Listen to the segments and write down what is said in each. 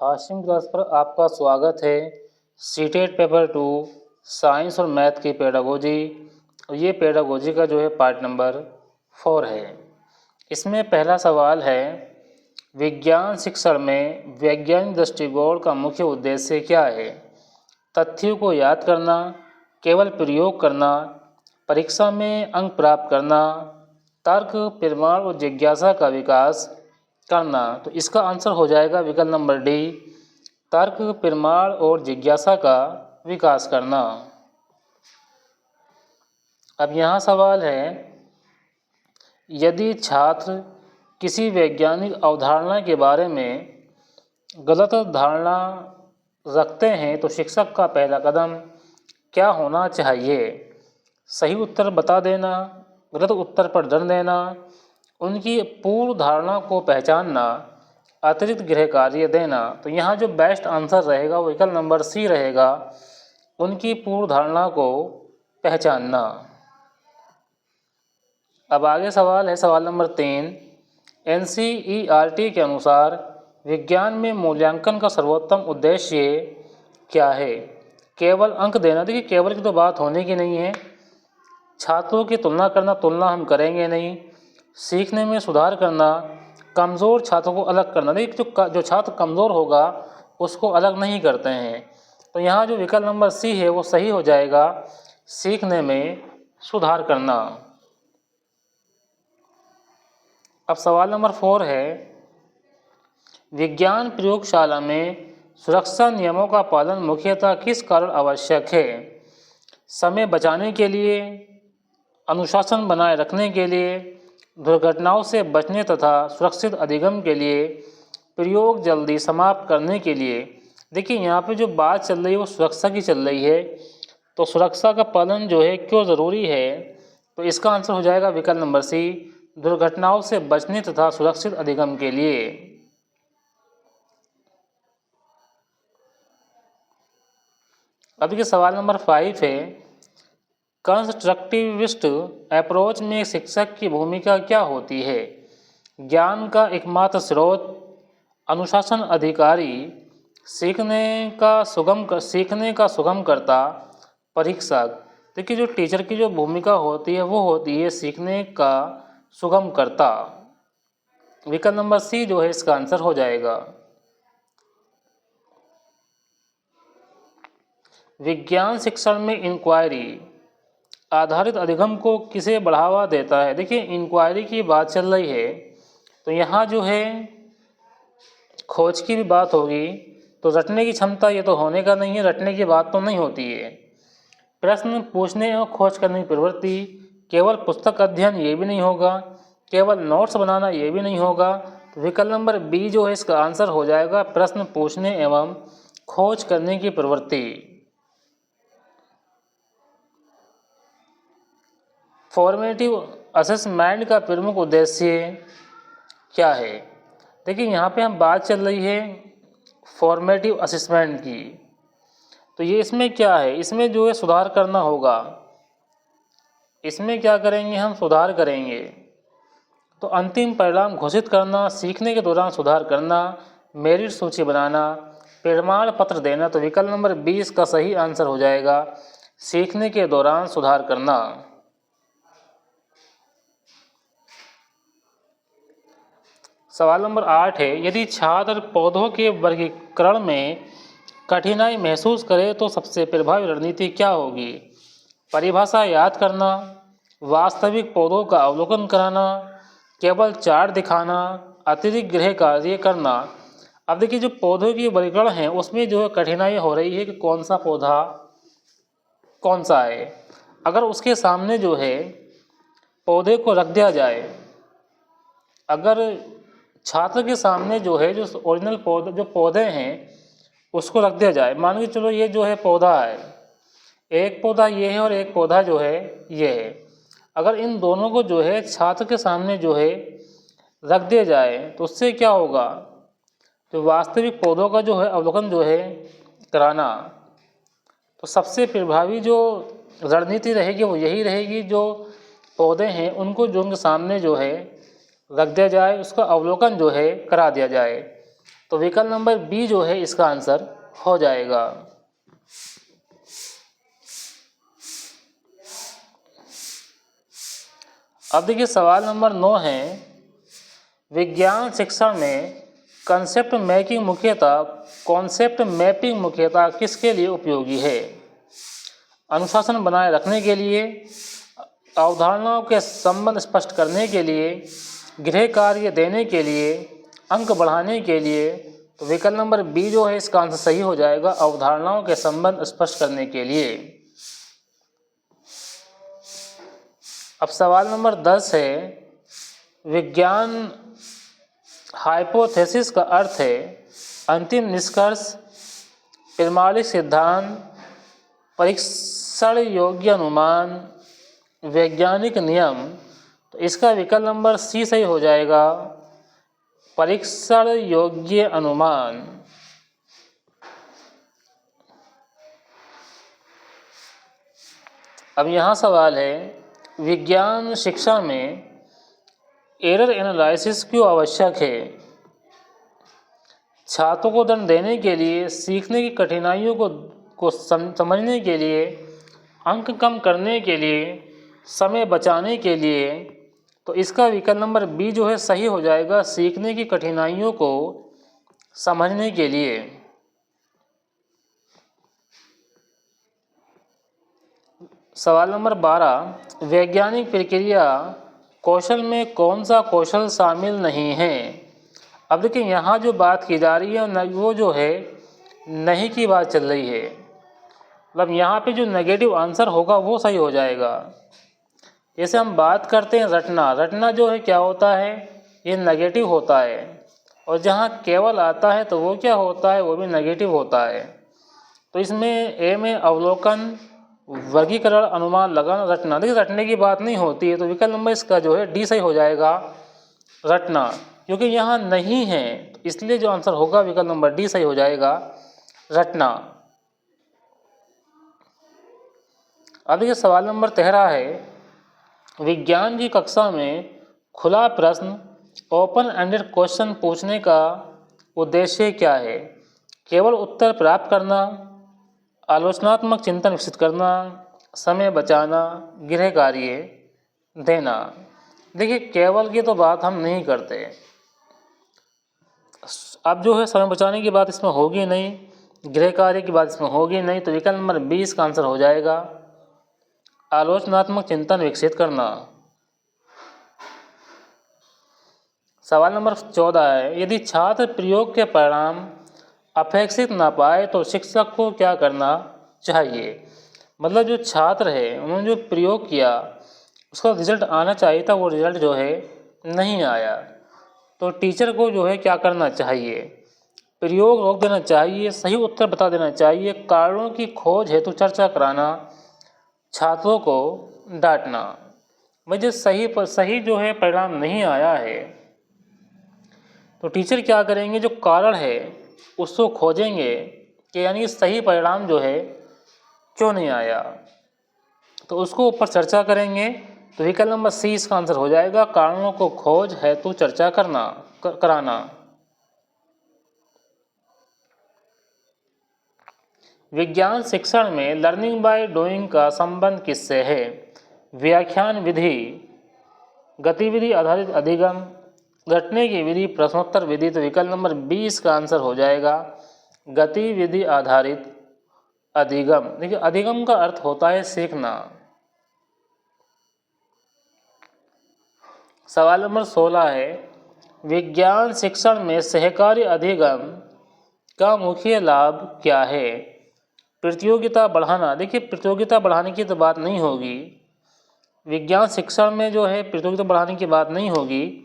Hashim class पर आपका स्वागत है। सीटेट पेपर 2 साइंस और मैथ की पेडागोजी, और ये पेडागोजी का जो है पार्ट नंबर 4 है। इसमें पहला सवाल है, विज्ञान शिक्षण में वैज्ञानिक दृष्टिकोण का मुख्य उद्देश्य क्या है? तथ्यों को याद करना, केवल प्रयोग करना, परीक्षा में अंक प्राप्त करना, तर्क, प्रमाण और जिज्ञासा का विकास करना। तो इसका आंसर हो जाएगा विकल्प नंबर डी, तर्क, प्रमाण और जिज्ञासा का विकास करना। अब यहाँ सवाल है, यदि छात्र किसी वैज्ञानिक अवधारणा के बारे में गलत धारणा रखते हैं तो शिक्षक का पहला कदम क्या होना चाहिए? सही उत्तर बता देना, गलत उत्तर पर दंड देना, उनकी पूर्व धारणा को पहचानना, अतिरिक्त गृह कार्य देना। तो यहाँ जो बेस्ट आंसर रहेगा वो विकल्प नंबर सी रहेगा, उनकी पूर्व धारणा को पहचानना। अब आगे सवाल है, सवाल नंबर 3, NCERT के अनुसार विज्ञान में मूल्यांकन का सर्वोत्तम उद्देश्य क्या है? केवल अंक देना, देखिए केवल की तो बात होने की नहीं है। छात्रों की तुलना करना, तुलना हम करेंगे नहीं। सीखने में सुधार करना, कमज़ोर छात्रों को अलग करना, देखिए जो छात्र कमज़ोर होगा उसको अलग नहीं करते हैं। तो यहाँ जो विकल्प नंबर सी है वो सही हो जाएगा, सीखने में सुधार करना। अब सवाल नंबर 4 है, विज्ञान प्रयोगशाला में सुरक्षा नियमों का पालन मुख्यतः किस कारण आवश्यक है? समय बचाने के लिए, अनुशासन बनाए रखने के लिए, दुर्घटनाओं से बचने तथा सुरक्षित अधिगम के लिए, प्रयोग जल्दी समाप्त करने के लिए। देखिए यहाँ पे जो बात चल रही है वो सुरक्षा की चल रही है, तो सुरक्षा का पालन जो है क्यों ज़रूरी है? तो इसका आंसर हो जाएगा विकल्प नंबर सी, दुर्घटनाओं से बचने तथा सुरक्षित अधिगम के लिए। अब देखिए सवाल नंबर 5 है, कंस्ट्रक्टिविस्ट अप्रोच में शिक्षक की भूमिका क्या होती है? ज्ञान का एकमात्र स्रोत, अनुशासन अधिकारी, सीखने का सुगम करता, परीक्षक। देखिए जो टीचर की जो भूमिका होती है वो होती है सीखने का सुगम करता। विकल्प नंबर सी जो है इसका आंसर हो जाएगा। विज्ञान शिक्षण में इंक्वायरी आधारित अधिगम को किसे बढ़ावा देता है? देखिए इंक्वायरी की बात चल रही है, तो यहाँ जो है खोज की भी बात होगी, तो रटने की क्षमता ये तो होने का नहीं है, रटने की बात तो नहीं होती है। प्रश्न पूछने और खोज करने की प्रवृत्ति, केवल पुस्तक अध्ययन ये भी नहीं होगा, केवल नोट्स बनाना ये भी नहीं होगा। तो विकल्प नंबर बी जो है इसका आंसर हो जाएगा, प्रश्न पूछने एवं खोज करने की प्रवृत्ति। फॉर्मेटिव असेसमेंट का प्रमुख उद्देश्य क्या है? देखिए यहाँ पे हम बात चल रही है फॉर्मेटिव असेसमेंट की, तो ये इसमें क्या है, इसमें जो है सुधार करना होगा। इसमें क्या करेंगे हम, सुधार करेंगे। तो अंतिम परिणाम घोषित करना, सीखने के दौरान सुधार करना, मेरिट सूची बनाना, प्रमाण पत्र देना। तो विकल्प नंबर 20 का सही आंसर हो जाएगा, सीखने के दौरान सुधार करना। सवाल नंबर 8 है, यदि छात्र पौधों के वर्गीकरण में कठिनाई महसूस करे तो सबसे प्रभावी रणनीति क्या होगी? परिभाषा याद करना, वास्तविक पौधों का अवलोकन कराना, केवल चार्ट दिखाना, अतिरिक्त गृह कार्य करना। अब देखिए जो पौधों की वर्गीकरण है उसमें जो है कठिनाई हो रही है कि कौन सा पौधा कौन सा है। अगर उसके सामने जो है पौधे को रख दिया जाए, अगर छात्र के सामने जो है जो ओरिजिनल पौधे जो पौधे हैं उसको रख दिया जाए, मान के चलो ये जो है पौधा है, एक पौधा ये है और एक पौधा जो है ये है। अगर इन दोनों को जो है छात्र के सामने जो है रख दिया जाए तो उससे क्या होगा, तो वास्तविक पौधों का जो है अवलोकन जो है कराना। तो सबसे प्रभावी जो रणनीति रहेगी वो यही रहेगी, जो पौधे हैं उनको जो उनके सामने जो है रख दिया जाए, उसका अवलोकन जो है करा दिया जाए। तो विकल्प नंबर बी जो है इसका आंसर हो जाएगा। अब देखिए सवाल नंबर 9 है, विज्ञान शिक्षण में कॉन्सेप्ट मैपिंग मुख्यतः किसके लिए उपयोगी है? अनुशासन बनाए रखने के लिए, अवधारणाओं के संबंध स्पष्ट करने के लिए, गृह कार्य देने के लिए, अंक बढ़ाने के लिए। तो विकल्प नंबर बी जो है इसका आंसर सही हो जाएगा, अवधारणाओं के संबंध स्पष्ट करने के लिए। अब सवाल नंबर 10 है, विज्ञान हाइपोथेसिस का अर्थ है अंतिम निष्कर्ष, प्रमाणिक सिद्धांत, परीक्षण योग्य अनुमान, वैज्ञानिक नियम। तो इसका विकल्प नंबर सी सही हो जाएगा, परीक्षण योग्य अनुमान। अब यहाँ सवाल है, विज्ञान शिक्षा में एरर एनालिसिस क्यों आवश्यक है? छात्रों को दंड देने के लिए, सीखने की कठिनाइयों को समझने के लिए, अंक कम करने के लिए, समय बचाने के लिए। तो इसका विकल्प नंबर बी जो है सही हो जाएगा, सीखने की कठिनाइयों को समझने के लिए। सवाल नंबर 12, वैज्ञानिक प्रक्रिया कौशल में कौन सा कौशल शामिल नहीं है? अब देखिए यहाँ जो बात की जा रही है वो जो है नहीं की बात चल रही है, मतलब यहाँ पे जो नेगेटिव आंसर होगा वो सही हो जाएगा। जैसे हम बात करते हैं रटना जो है क्या होता है, ये नेगेटिव होता है, और जहाँ केवल आता है तो वो क्या होता है, वो भी नेगेटिव होता है। तो इसमें ए में अवलोकन, वर्गीकरण, अनुमान लगाना, रटना, देखिए रटने की बात नहीं होती है। तो विकल्प नंबर इसका जो है डी सही हो जाएगा, रटना, क्योंकि यहाँ नहीं है तो इसलिए जो आंसर होगा विकल्प नंबर डी सही हो जाएगा, रटना। अब देखिए सवाल नंबर 13 है, विज्ञान की कक्षा में खुला प्रश्न, ओपन एंडेड क्वेश्चन पूछने का उद्देश्य क्या है? केवल उत्तर प्राप्त करना, आलोचनात्मक चिंतन विकसित करना, समय बचाना, गृह कार्य देना। देखिए केवल की तो बात हम नहीं करते, अब जो है समय बचाने की बात इसमें होगी नहीं, गृह कार्य की बात इसमें होगी नहीं। तो विकल्प नंबर 20 का आंसर हो जाएगा, आलोचनात्मक चिंतन विकसित करना। सवाल नंबर 14 है, यदि छात्र प्रयोग के परिणाम अपेक्षित ना पाए तो शिक्षक को क्या करना चाहिए? मतलब जो छात्र है उन्होंने जो प्रयोग किया उसका रिजल्ट आना चाहिए था, वो रिजल्ट जो है नहीं आया, तो टीचर को जो है क्या करना चाहिए? प्रयोग रोक देना चाहिए, सही उत्तर बता देना चाहिए, कारणों की खोज हेतु चर्चा कराना, छात्रों को डांटना। मुझे सही जो है परिणाम नहीं आया है तो टीचर क्या करेंगे, जो कारण है उसको खोजेंगे कि यानी सही परिणाम जो है क्यों नहीं आया, तो उसको ऊपर चर्चा करेंगे। तो विकल्प नंबर सी इसका आंसर हो जाएगा, कारणों को खोज हेतु चर्चा कराना। विज्ञान शिक्षण में लर्निंग बाय डूइंग का संबंध किससे है? व्याख्यान विधि, गतिविधि आधारित अधिगम, रटने की विधि, प्रश्नोत्तर विधि। तो विकल्प नंबर 20 का आंसर हो जाएगा, गतिविधि आधारित अधिगम। देखिए अधिगम का अर्थ होता है सीखना। सवाल नंबर 16 है, विज्ञान शिक्षण में सहकारी अधिगम का मुख्य लाभ क्या है? प्रतियोगिता बढ़ाना, देखिए प्रतियोगिता बढ़ाने की तो बात नहीं होगी, विज्ञान शिक्षण में जो है प्रतियोगिता बढ़ाने की बात नहीं होगी।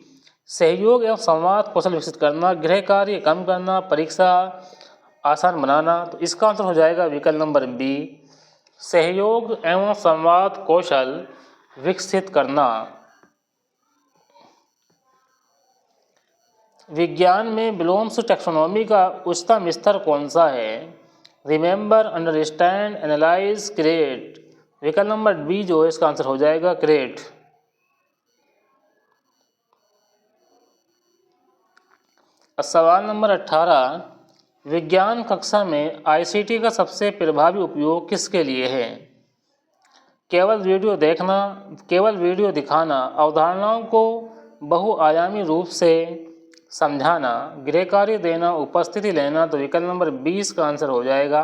सहयोग एवं संवाद कौशल विकसित करना, गृह कार्य कम करना, परीक्षा आसान बनाना। तो इसका आंसर हो जाएगा विकल्प नंबर बी, सहयोग एवं संवाद कौशल विकसित करना। विज्ञान में ब्लूम्स टैक्सोनॉमी का उच्चतम स्तर कौन सा है? Remember, understand, analyse, create. विकल्प नंबर बी जो है इसका आंसर हो जाएगा, क्रिएट। अब सवाल नंबर 18, विज्ञान कक्षा में आईसीटी का सबसे प्रभावी उपयोग किसके लिए है? केवल वीडियो देखना, केवल वीडियो दिखाना, अवधारणाओं को बहुआयामी रूप से समझाना, गृह कार्य देना, उपस्थिति लेना। तो विकल्प नंबर 20 का आंसर हो जाएगा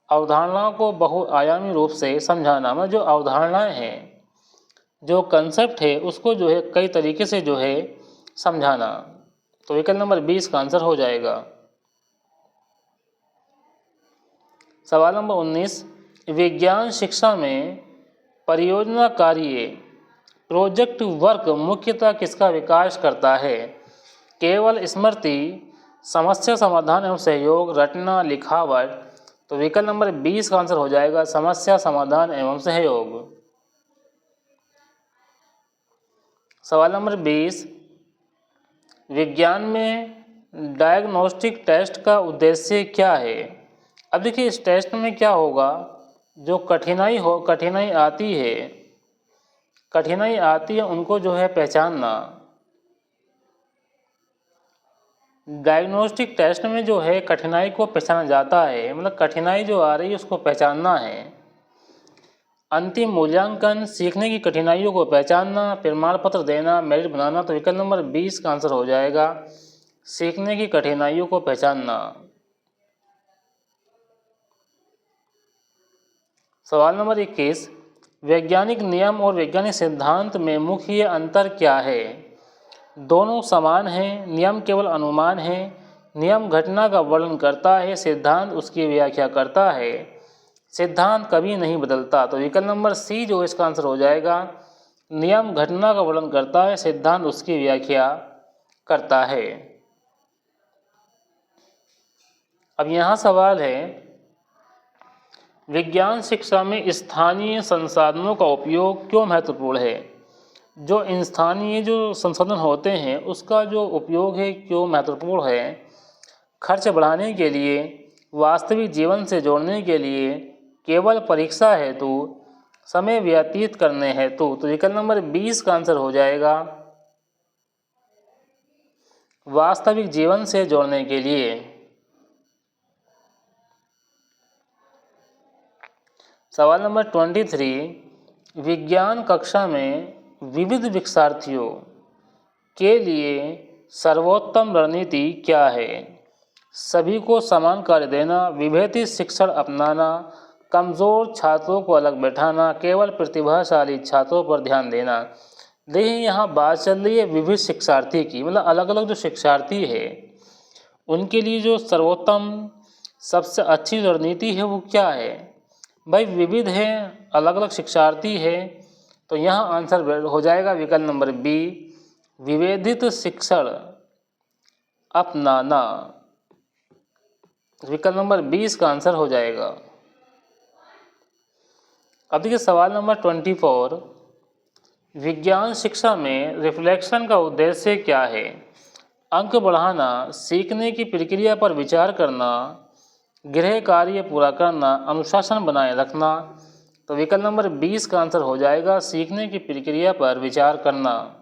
अवधारणाओं को बहुआयामी रूप से समझाना। मतलब जो अवधारणाएं हैं, जो कंसेप्ट है, उसको जो है कई तरीके से जो है समझाना। तो विकल्प नंबर 20 का आंसर हो जाएगा। सवाल नंबर 19, विज्ञान शिक्षा में परियोजना कार्य प्रोजेक्ट वर्क मुख्यतः किसका विकास करता है? केवल स्मृति, समस्या समाधान एवं सहयोग, रटना, लिखावट। तो विकल्प नंबर 20 का आंसर हो जाएगा समस्या समाधान एवं सहयोग। सवाल नंबर 20, विज्ञान में डायग्नोस्टिक टेस्ट का उद्देश्य क्या है? अब देखिए इस टेस्ट में क्या होगा, जो कठिनाई आती है उनको जो है पहचानना। डायग्नोस्टिक टेस्ट में जो है कठिनाई को पहचाना जाता है, मतलब कठिनाई जो आ रही है उसको पहचानना है। अंतिम मूल्यांकन, सीखने की कठिनाइयों को पहचानना, प्रमाण पत्र देना, मेरिट बनाना। तो विकल्प नंबर 20 का आंसर हो जाएगा सीखने की कठिनाइयों को पहचानना। सवाल नंबर 21, वैज्ञानिक नियम और वैज्ञानिक सिद्धांत में मुख्य अंतर क्या है? दोनों समान हैं, नियम केवल अनुमान है, नियम घटना का वर्णन करता है, सिद्धांत उसकी व्याख्या करता है, सिद्धांत कभी नहीं बदलता। तो विकल्प नंबर सी जो इसका आंसर हो जाएगा नियम घटना का वर्णन करता है, सिद्धांत उसकी व्याख्या करता है। अब यहाँ सवाल है, विज्ञान शिक्षा में स्थानीय संसाधनों का उपयोग क्यों महत्वपूर्ण है? जो स्थानीय जो संसाधन होते हैं उसका जो उपयोग है क्यों महत्वपूर्ण है? खर्च बढ़ाने के लिए, वास्तविक जीवन से जोड़ने के लिए, केवल परीक्षा हेतु, समय व्यतीत करने हेतु। तो विकल्प नंबर 20 का आंसर हो जाएगा वास्तविक जीवन से जोड़ने के लिए। सवाल नंबर 23, विज्ञान कक्षा में विविध शिक्षार्थियों के लिए सर्वोत्तम रणनीति क्या है? सभी को समान कार्य देना, विभेदित शिक्षण अपनाना, कमज़ोर छात्रों को अलग बैठाना, केवल प्रतिभाशाली छात्रों पर ध्यान देना। देखिए यहाँ बात चल रही है विविध शिक्षार्थी की, मतलब अलग अलग जो शिक्षार्थी है उनके लिए जो सर्वोत्तम सबसे अच्छी रणनीति है वो क्या है? भाई विविध है, अलग अलग शिक्षार्थी है, तो यहाँ आंसर हो जाएगा विकल्प नंबर बी, विभेदित शिक्षण अपनाना। विकल्प नंबर 20 का आंसर हो जाएगा। अब देखिए सवाल नंबर 24, विज्ञान शिक्षा में रिफ्लेक्शन का उद्देश्य क्या है? अंक बढ़ाना, सीखने की प्रक्रिया पर विचार करना, गृह कार्य पूरा करना, अनुशासन बनाए रखना। तो विकल्प नंबर 20 का आंसर हो जाएगा सीखने की प्रक्रिया पर विचार करना।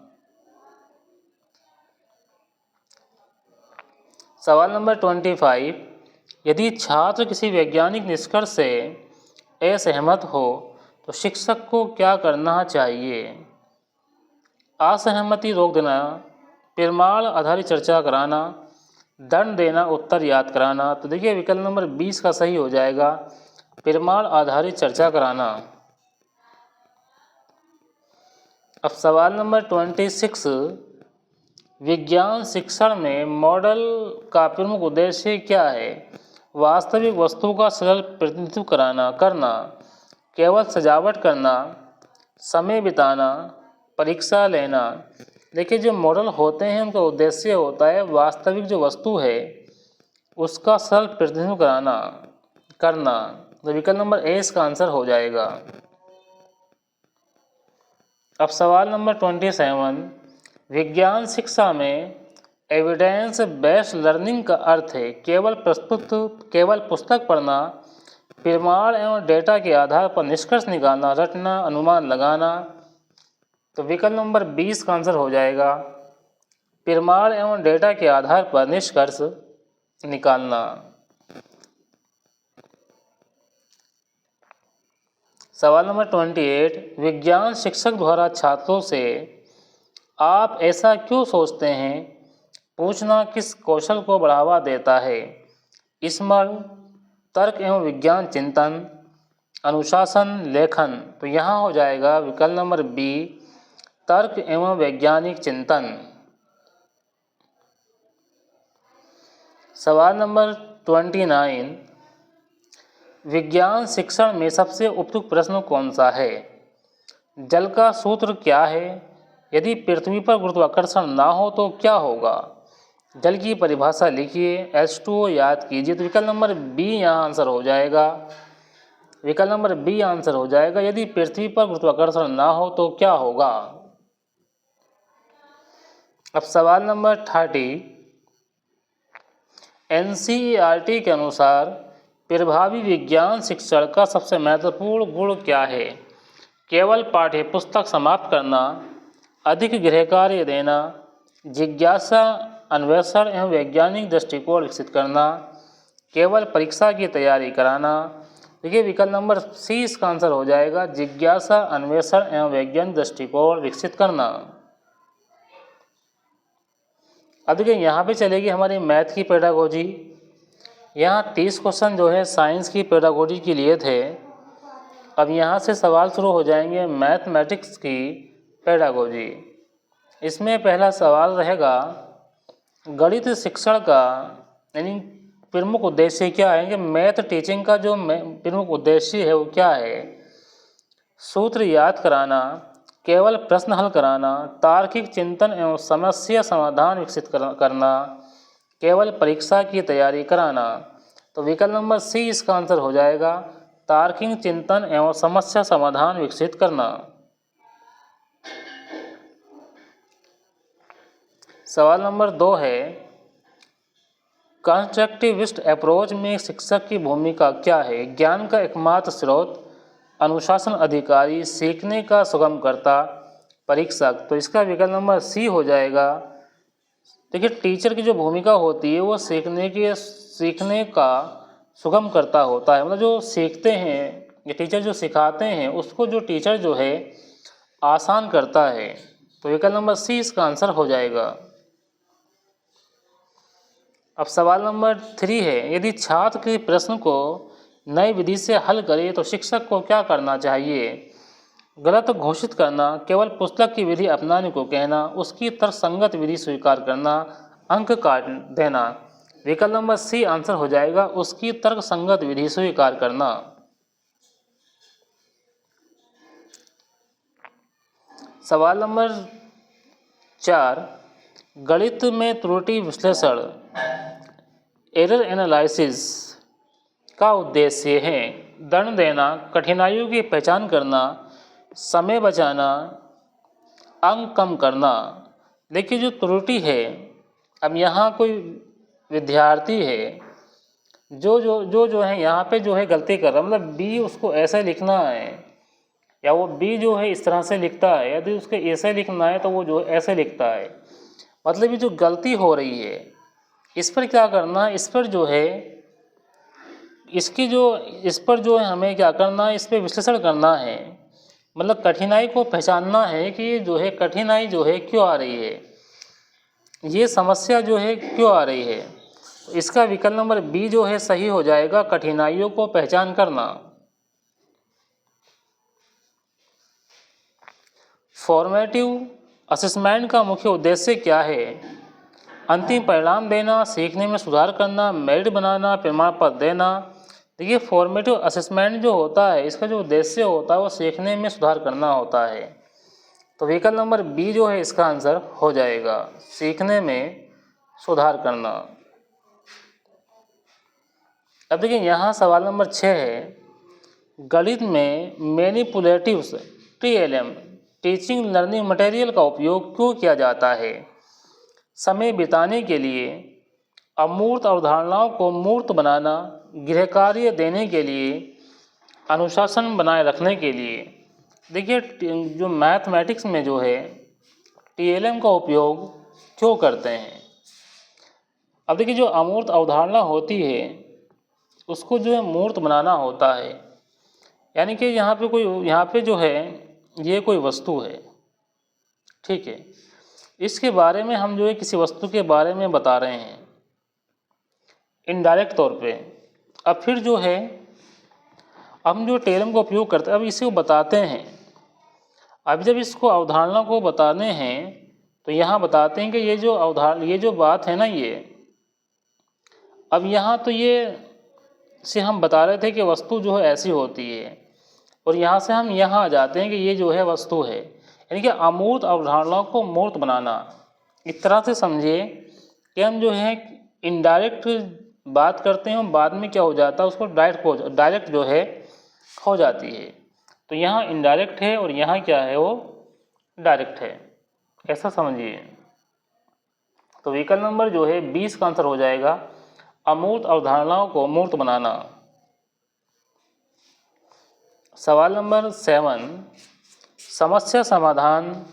सवाल नंबर 25, यदि छात्र किसी वैज्ञानिक निष्कर्ष से असहमत हो तो शिक्षक को क्या करना चाहिए? असहमति रोक देना, प्रमाण आधारित चर्चा कराना, दंड देना, उत्तर याद कराना। तो देखिए विकल्प नंबर 20 का सही हो जाएगा प्रमाण आधारित चर्चा कराना। अब सवाल नंबर 26, विज्ञान शिक्षण में मॉडल का प्रमुख उद्देश्य क्या है? वास्तविक वस्तु का सरल प्रतिनिधित्व करना, केवल सजावट करना, समय बिताना, परीक्षा लेना। देखिए जो मॉडल होते हैं उनका उद्देश्य होता है वास्तविक जो वस्तु है उसका सरल प्रतिनिधित्व करना। तो विकल्प नंबर ए इसका आंसर हो जाएगा। अब सवाल नंबर 27, विज्ञान शिक्षा में एविडेंस बेस्ड लर्निंग का अर्थ है केवल पुस्तक पढ़ना, प्रमाण एवं डेटा के आधार पर निष्कर्ष निकालना, रटना, अनुमान लगाना। तो विकल्प नंबर 20 का आंसर हो जाएगा प्रमाण एवं डेटा के आधार पर निष्कर्ष निकालना। सवाल नंबर 28, विज्ञान शिक्षक द्वारा छात्रों से आप ऐसा क्यों सोचते हैं पूछना किस कौशल को बढ़ावा देता है? स्मरण, तर्क एवं विज्ञान चिंतन, अनुशासन, लेखन। तो यहाँ हो जाएगा विकल्प नंबर बी, तर्क एवं वैज्ञानिक चिंतन। सवाल नंबर 29, विज्ञान शिक्षण में सबसे उपयुक्त प्रश्न कौन सा है? जल का सूत्र क्या है? यदि पृथ्वी पर गुरुत्वाकर्षण ना हो तो क्या होगा? जल की परिभाषा लिखिए, H2O याद कीजिए। तो विकल्प नंबर बी यहाँ आंसर हो जाएगा। विकल्प नंबर बी आंसर हो जाएगा, यदि पृथ्वी पर गुरुत्वाकर्षण ना हो तो क्या होगा। अब सवाल नंबर 30, NCERT के अनुसार प्रभावी विज्ञान शिक्षण का सबसे महत्वपूर्ण गुण क्या है? केवल पाठ्य पुस्तक समाप्त करना, अधिक गृह कार्य देना, जिज्ञासा, अन्वेषण एवं वैज्ञानिक दृष्टिकोण विकसित करना, केवल परीक्षा की तैयारी कराना। देखिए विकल्प नंबर सी इसका आंसर हो जाएगा, जिज्ञासा, अन्वेषण एवं वैज्ञानिक दृष्टिकोण विकसित करना। अब देखिए यहाँ पे चलेगी हमारी मैथ की पेडागोजी। यहाँ 30 क्वेश्चन जो है साइंस की पेडागोजी के लिए थे। अब यहाँ से सवाल शुरू हो जाएंगे मैथमेटिक्स की पेडागोजी। इसमें पहला सवाल रहेगा, गणित शिक्षण का यानी प्रमुख उद्देश्य क्या है? कि मैथ टीचिंग का जो प्रमुख उद्देश्य है वो क्या है? सूत्र याद कराना, केवल प्रश्न हल कराना, तार्किक चिंतन एवं समस्या समाधान विकसित करना, केवल परीक्षा की तैयारी कराना। तो विकल्प नंबर सी इसका आंसर हो जाएगा, तार्किक चिंतन एवं समस्या समाधान विकसित करना। सवाल नंबर 2 है, कंस्ट्रक्टिविस्ट अप्रोच में शिक्षक की भूमिका क्या है? ज्ञान का एकमात्र स्रोत, अनुशासन अधिकारी, सीखने का सुगमकर्ता, परीक्षक। तो इसका विकल्प नंबर सी हो जाएगा। देखिए टीचर की जो भूमिका होती है वो सीखने का सुगम करता होता है। मतलब जो सीखते हैं ये टीचर जो सिखाते हैं उसको जो टीचर जो है आसान करता है। तो विकल्प नंबर सी इसका आंसर हो जाएगा। अब सवाल नंबर 3 है, यदि छात्र के प्रश्न को नई विधि से हल करे तो शिक्षक को क्या करना चाहिए? गलत घोषित करना, केवल पुस्तक की विधि अपनाने को कहना, उसकी तर्कसंगत विधि स्वीकार करना, अंक काट देना। विकल्प नंबर सी आंसर हो जाएगा, उसकी तर्कसंगत विधि स्वीकार करना। सवाल नंबर 4, गणित में त्रुटि विश्लेषण एरर एनालिसिस का उद्देश्य है दंड देना, कठिनाइयों की पहचान करना, समय बचाना, अंक कम करना। देखिए जो त्रुटि है, अब यहाँ कोई विद्यार्थी है जो है यहाँ पे जो है गलती कर रहा है, मतलब बी उसको ऐसे लिखना है या वो बी जो है इस तरह से लिखता है, यदि उसके ऐसे लिखना है तो वो जो ऐसे लिखता है। मतलब ये जो गलती हो रही है इस पर क्या करना है, इस पर जो है हमें क्या करना है, इस पर विश्लेषण करना है। मतलब कठिनाई को पहचानना है कि जो है कठिनाई जो है क्यों आ रही है, ये समस्या जो है क्यों आ रही है। तो इसका विकल्प नंबर बी जो है सही हो जाएगा, कठिनाइयों को पहचान करना। फॉर्मेटिव असेसमेंट का मुख्य उद्देश्य क्या है? अंतिम परिणाम देना, सीखने में सुधार करना, मेरिट बनाना, प्रमाण पत्र देना। देखिए फॉर्मेटिव असेसमेंट जो होता है इसका जो उद्देश्य होता है वो सीखने में सुधार करना होता है। तो विकल्प नंबर बी जो है इसका आंसर हो जाएगा, सीखने में सुधार करना। अब देखिए यहाँ सवाल नंबर 6 है, गणित में मैनिपुलेटिव्स TLM टीचिंग लर्निंग मटेरियल का उपयोग क्यों किया जाता है? समय बिताने के लिए, अमूर्त अवधारणाओं को मूर्त बनाना, गृह कार्य देने के लिए, अनुशासन बनाए रखने के लिए। देखिए जो मैथमेटिक्स में जो है TLM का उपयोग क्यों करते हैं। अब देखिए, जो अमूर्त अवधारणा होती है उसको जो है मूर्त बनाना होता है। यानी कि यहाँ पे जो है ये कोई वस्तु है, ठीक है, इसके बारे में हम जो है किसी वस्तु के बारे में बता रहे हैं इनडायरेक्ट तौर पे। अब फिर जो है हम जो टेरम का उपयोग करते हैं, अब इसी को बताते हैं। अब जब इसको अवधारणा को बताने हैं तो यहाँ बताते हैं कि ये जो बात है ना, ये अब यहाँ तो ये से हम बता रहे थे कि वस्तु जो है ऐसी होती है, और यहाँ से हम यहाँ आ जाते हैं कि ये जो है वस्तु है। यानी कि अमूर्त अवधारणाओं को मूर्त बनाना, इस तरह से समझिए कि हम जो है इनडायरेक्ट बात करते हैं, बाद में क्या हो जाता है उसको डायरेक्ट जो है हो जाती है। तो यहाँ इनडायरेक्ट है और यहाँ क्या है वो डायरेक्ट है, ऐसा समझिए। तो विकल्प नंबर जो है 20 का आंसर हो जाएगा अमूर्त अवधारणाओं को मूर्त बनाना। सवाल नंबर 7, समस्या समाधान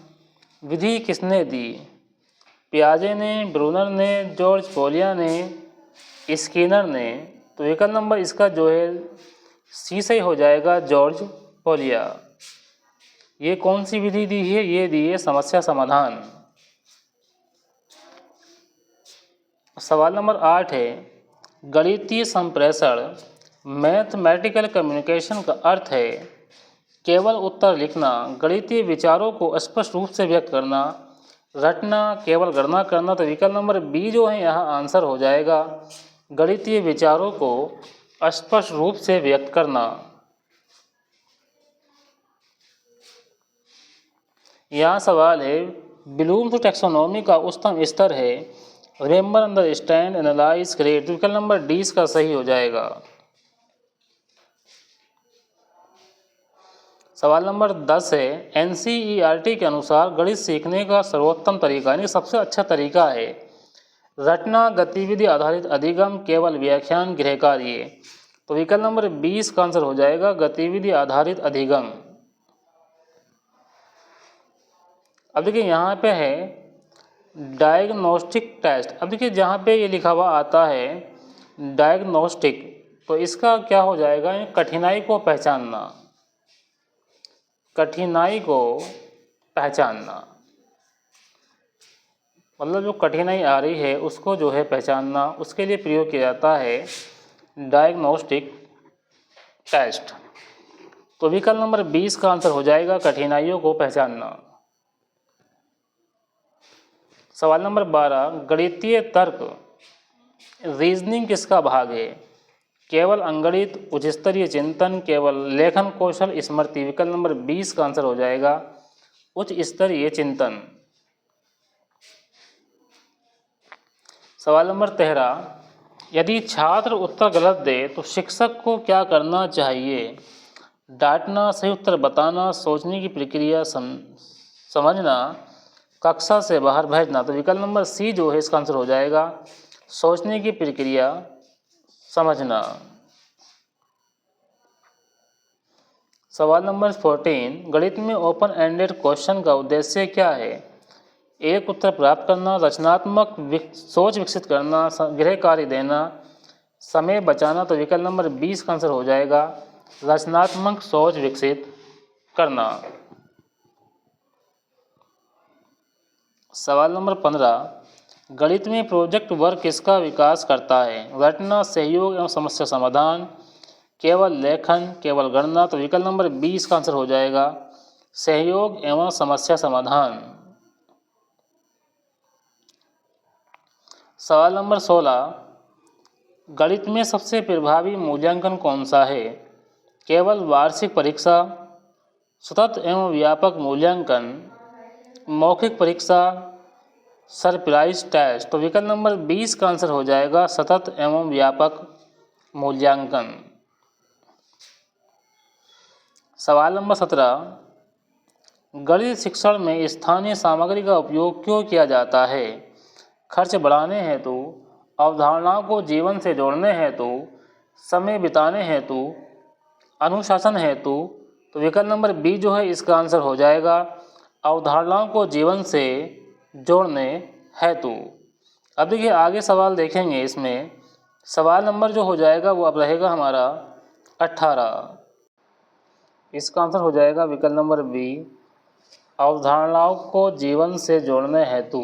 विधि किसने दी। पियाजे ने, ब्रूनर ने, जॉर्ज पोलिया ने, स्किनर ने। तो विकल्प नंबर इसका जो है सी सही हो जाएगा, जॉर्ज पोलिया। ये कौन सी विधि दी है, ये दी है समस्या समाधान। सवाल नंबर 8 है, गणितीय संप्रेषण मैथमेटिकल कम्युनिकेशन का अर्थ है केवल उत्तर लिखना, गणितीय विचारों को स्पष्ट रूप से व्यक्त करना, रटना, केवल गणना करना। तो विकल्प नंबर बी जो है यहाँ आंसर हो जाएगा, गणितीय विचारों को स्पष्ट रूप से व्यक्त करना। यहाँ सवाल है, ब्लूम्स टैक्सोनॉमी का उच्चतम स्तर है रिमेंबर, अंडरस्टैंड, एनालाइज, क्रिएट। विकल्प नंबर डी इसका सही हो जाएगा। सवाल नंबर 10 है, एनसीईआरटी के अनुसार गणित सीखने का सर्वोत्तम तरीका यानी सबसे अच्छा तरीका है रटना, गतिविधि आधारित अधिगम, केवल व्याख्यान, गृह कार्य। तो विकल्प नंबर 20 का आंसर हो जाएगा गतिविधि आधारित अधिगम। अब देखिए यहाँ पे है डायग्नोस्टिक टेस्ट। अब देखिए जहाँ पे ये लिखा हुआ आता है डायग्नोस्टिक, तो इसका क्या हो जाएगा, कठिनाई को पहचानना, कठिनाई को पहचानना, मतलब जो कठिनाई आ रही है उसको जो है पहचानना, उसके लिए प्रयोग किया जाता है डायग्नोस्टिक टेस्ट। तो विकल्प नंबर 20 का आंसर हो जाएगा कठिनाइयों को पहचानना। सवाल नंबर 12, गणितीय तर्क रीजनिंग किसका भाग है। केवल अंगणित, उच्च स्तरीय चिंतन, केवल लेखन कौशल, स्मृति। विकल्प नंबर 20 का आंसर हो जाएगा उच्च स्तरीय चिंतन। सवाल नंबर 13, यदि छात्र उत्तर गलत दे तो शिक्षक को क्या करना चाहिए। डांटना, सही उत्तर बताना, सोचने की प्रक्रिया समझना, कक्षा से बाहर भेजना। तो विकल्प नंबर सी जो है इसका आंसर हो जाएगा सोचने की प्रक्रिया समझना। सवाल नंबर 14, गणित में ओपन एंडेड क्वेश्चन का उद्देश्य क्या है। एक उत्तर प्राप्त करना, रचनात्मक सोच विकसित करना, गृह कार्य देना, समय बचाना। तो विकल्प नंबर 20 का आंसर हो जाएगा रचनात्मक सोच विकसित करना। सवाल नंबर 15, गणित में प्रोजेक्ट वर्क किसका विकास करता है। रटना, सहयोग एवं समस्या समाधान, केवल लेखन, केवल गणना। तो विकल्प नंबर 20 का आंसर हो जाएगा सहयोग एवं समस्या समाधान। सवाल नंबर 16, गणित में सबसे प्रभावी मूल्यांकन कौन सा है। केवल वार्षिक परीक्षा, सतत एवं व्यापक मूल्यांकन, मौखिक परीक्षा, सरप्राइज टेस्ट। तो विकल्प नंबर 20 का आंसर हो जाएगा सतत एवं व्यापक मूल्यांकन। सवाल नंबर 17, गणित शिक्षण में स्थानीय सामग्री का उपयोग क्यों किया जाता है। खर्च बढ़ाने हेतु, अवधारणाओं को जीवन से जोड़ने हेतु, समय बिताने हेतु, अनुशासन हेतु। तो विकल्प नंबर बी जो है इसका आंसर हो जाएगा अवधारणाओं को जीवन से जोड़ने हेतु। अब देखिए आगे सवाल देखेंगे, इसमें सवाल नंबर जो हो जाएगा वो अब रहेगा हमारा 18। इसका आंसर हो जाएगा विकल्प नंबर बी, अवधारणाओं को जीवन से जोड़ने हेतु।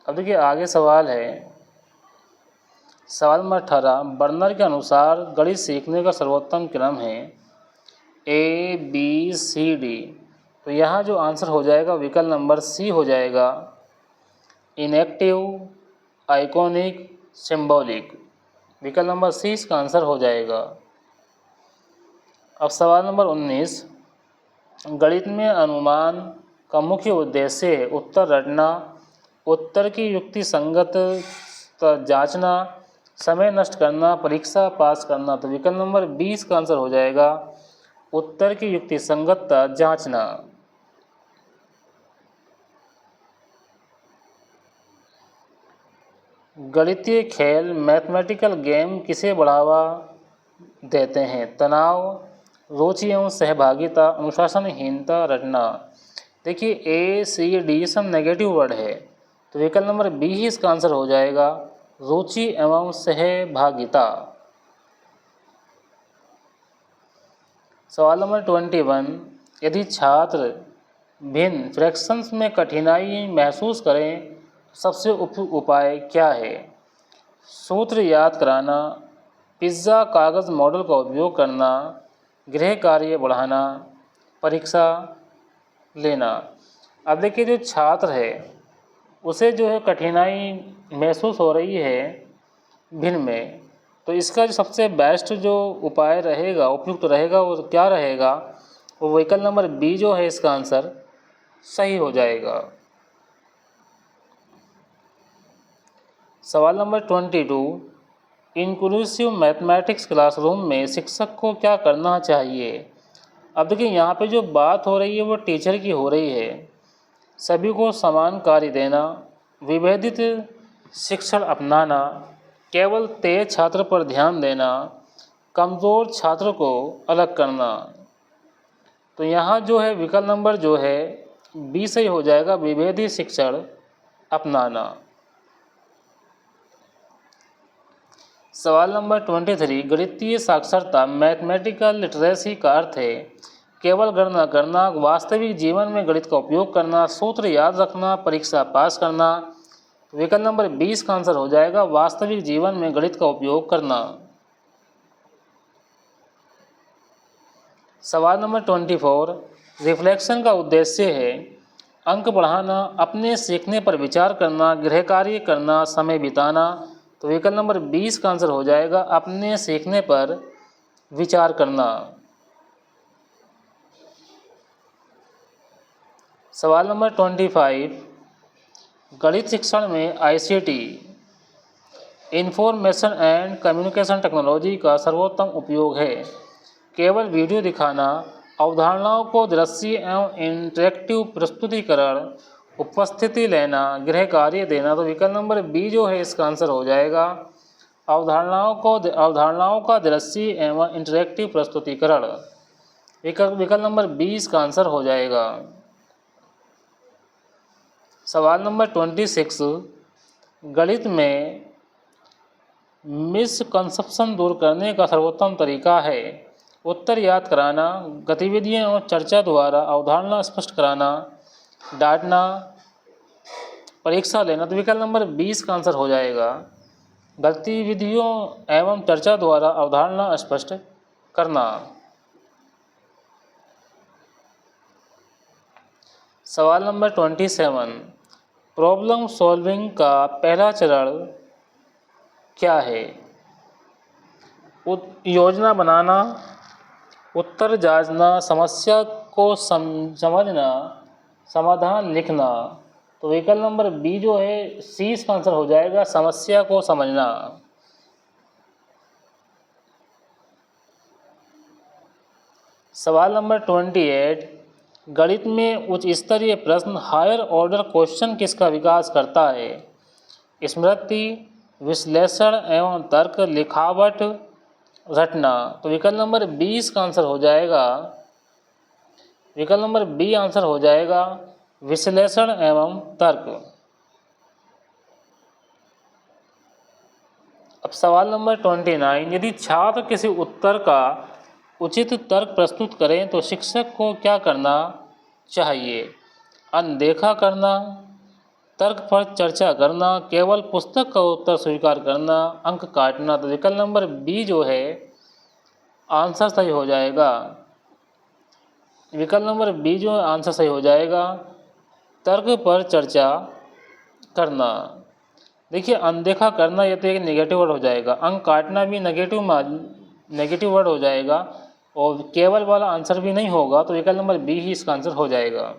अब देखिए आगे सवाल है, सवाल नंबर 18, बर्नर के अनुसार गणित सीखने का सर्वोत्तम क्रम है ABCD। तो यहाँ जो आंसर हो जाएगा विकल्प नंबर सी हो जाएगा, इनएक्टिव, आइकॉनिक, सिंबॉलिक। विकल्प नंबर सी इसका आंसर हो जाएगा। अब सवाल नंबर 19, गणित में अनुमान का मुख्य उद्देश्य है उत्तर रटना, उत्तर की युक्ति संगत जांचना, समय नष्ट करना, परीक्षा पास करना। तो विकल्प नंबर 20 का आंसर हो जाएगा उत्तर की युक्ति संगतता जांचना। गणितीय खेल मैथमेटिकल गेम किसे बढ़ावा देते हैं? तनाव, रुचि एवं सहभागिता, अनुशासनहीनता, रटना। देखिए ACD सब नेगेटिव वर्ड है, तो विकल्प नंबर बी ही इसका आंसर हो जाएगा, रुचि एवं सहभागिता। सवाल नंबर 21, यदि छात्र भिन्न फ्रैक्शंस में कठिनाई महसूस करें सबसे उपयुक्त उपाय क्या है? सूत्र याद कराना, पिज्ज़ा कागज़ मॉडल का उपयोग करना, गृह कार्य बढ़ाना, परीक्षा लेना। अब देखिए जो छात्र है उसे जो है कठिनाई महसूस हो रही है भिन्न में, तो इसका जो सबसे बेस्ट जो उपाय रहेगा, उपयुक्त रहेगा, वो क्या रहेगा? वो विकल्प नंबर बी जो है इसका आंसर सही हो जाएगा। सवाल नंबर 22, इंक्लूसिव मैथमेटिक्स क्लासरूम में शिक्षक को क्या करना चाहिए? अब देखिए यहाँ पे जो बात हो रही है वो टीचर की हो रही है। सभी को समान कार्य देना, विभेदित शिक्षण अपनाना, केवल तेज छात्र पर ध्यान देना, कमज़ोर छात्र को अलग करना। तो यहाँ जो है विकल्प नंबर जो है बी सही हो जाएगा, विभेदित शिक्षण अपनाना। सवाल नंबर 23, गणितीय साक्षरता मैथमेटिकल लिटरेसी का अर्थ है केवल गणना करना, वास्तविक जीवन में गणित का उपयोग करना, सूत्र याद रखना, परीक्षा पास करना। विकल्प नंबर 20 का आंसर हो जाएगा, वास्तविक जीवन में गणित का उपयोग करना। सवाल नंबर 24, रिफ्लेक्शन का उद्देश्य है अंक बढ़ाना, अपने सीखने पर विचार करना, गृह कार्य करना, समय बिताना। तो विकल्प नंबर 20 का आंसर हो जाएगा, अपने सीखने पर विचार करना। सवाल नंबर 25, गणित शिक्षण में ICT information and communication technology का सर्वोत्तम उपयोग है केवल वीडियो दिखाना, अवधारणाओं को दृश्य एवं इंटरेक्टिव प्रस्तुतिकरण, उपस्थिति लेना, गृह कार्य देना। तो विकल्प नंबर बी जो है इसका आंसर हो जाएगा, अवधारणाओं का दृश्य एवं इंटरेक्टिव प्रस्तुतिकरण। विकल्प नंबर 20 का आंसर हो जाएगा। सवाल नंबर 26, गणित में मिसकंसेप्शन दूर करने का सर्वोत्तम तरीका है उत्तर याद कराना, गतिविधियां और चर्चा द्वारा अवधारणा स्पष्ट कराना, डांटना, परीक्षा लेना। तो विकल्प नंबर 20 का आंसर हो जाएगा, गतिविधियों एवं चर्चा द्वारा अवधारणा स्पष्ट करना। सवाल नंबर 27, प्रॉब्लम सॉल्विंग का पहला चरण क्या है? योजना बनाना, उत्तर जांचना, समस्या को समझना, समाधान लिखना। तो विकल्प नंबर बी जो है सी इसका आंसर हो जाएगा, समस्या को समझना। सवाल नंबर 28, गणित में उच्च स्तरीय प्रश्न हायर ऑर्डर क्वेश्चन किसका विकास करता है? स्मृति, विश्लेषण एवं तर्क, लिखावट, रटना। तो विकल्प नंबर 20 का आंसर हो जाएगा, विकल्प नंबर बी आंसर हो जाएगा, विश्लेषण एवं तर्क। अब सवाल नंबर 29, यदि छात्र किसी उत्तर का उचित तर्क प्रस्तुत करें तो शिक्षक को क्या करना चाहिए? अनदेखा करना, तर्क पर चर्चा करना, केवल पुस्तक का उत्तर स्वीकार करना, अंक काटना। तो विकल्प नंबर बी जो है आंसर सही हो जाएगा। विकल्प नंबर बी जो आंसर सही हो जाएगा, तर्क पर चर्चा करना। देखिए अनदेखा करना ये तो एक नेगेटिव वर्ड हो जाएगा, अंक काटना भी नेगेटिव वर्ड हो जाएगा और केवल वाला आंसर भी नहीं होगा, तो विकल्प नंबर बी ही इसका आंसर हो जाएगा।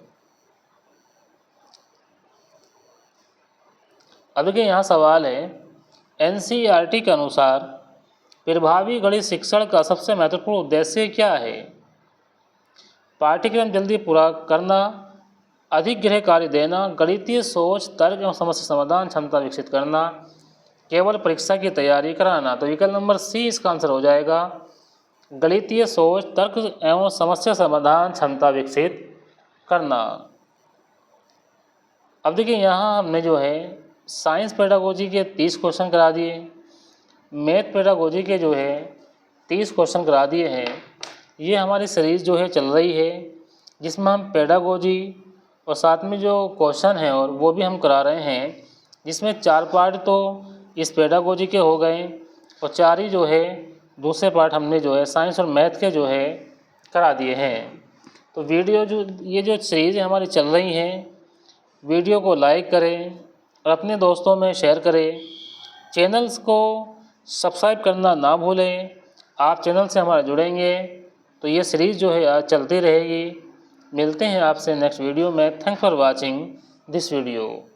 अब देखिए यहाँ सवाल है, एनसीईआरटी के अनुसार प्रभावी गणित शिक्षण का सबसे महत्वपूर्ण उद्देश्य क्या है? पाठ्यक्रम जल्दी पूरा करना, अधिक गृह कार्य देना, गणितीय सोच, तर्क एवं समस्या समाधान क्षमता विकसित करना, केवल परीक्षा की तैयारी कराना। तो विकल्प नंबर सी इसका आंसर हो जाएगा, गणितीय सोच, तर्क एवं समस्या समाधान क्षमता विकसित करना। अब देखिए यहाँ हमने जो है साइंस पेडागोजी के 30 क्वेश्चन करा दिए, मैथ पेडागोजी के जो है 30 क्वेश्चन करा दिए हैं। ये हमारी सीरीज़ जो है चल रही है, जिसमें हम पेडागोजी और साथ में जो क्वेश्चन हैं और वो भी हम करा रहे हैं, जिसमें 4 पार्ट तो इस पेडागोजी के हो गए और 4 ही जो है दूसरे पार्ट हमने जो है साइंस और मैथ के जो है करा दिए हैं। तो वीडियो ये जो सीरीज़ हमारी चल रही हैं, वीडियो को लाइक करें और अपने दोस्तों में शेयर करें। चैनल्स को सब्सक्राइब करना ना भूलें। आप चैनल से हमारे जुड़ेंगे तो ये सीरीज़ जो है आज चलती रहेगी। मिलते हैं आपसे नेक्स्ट वीडियो में। Thanks for watching this video.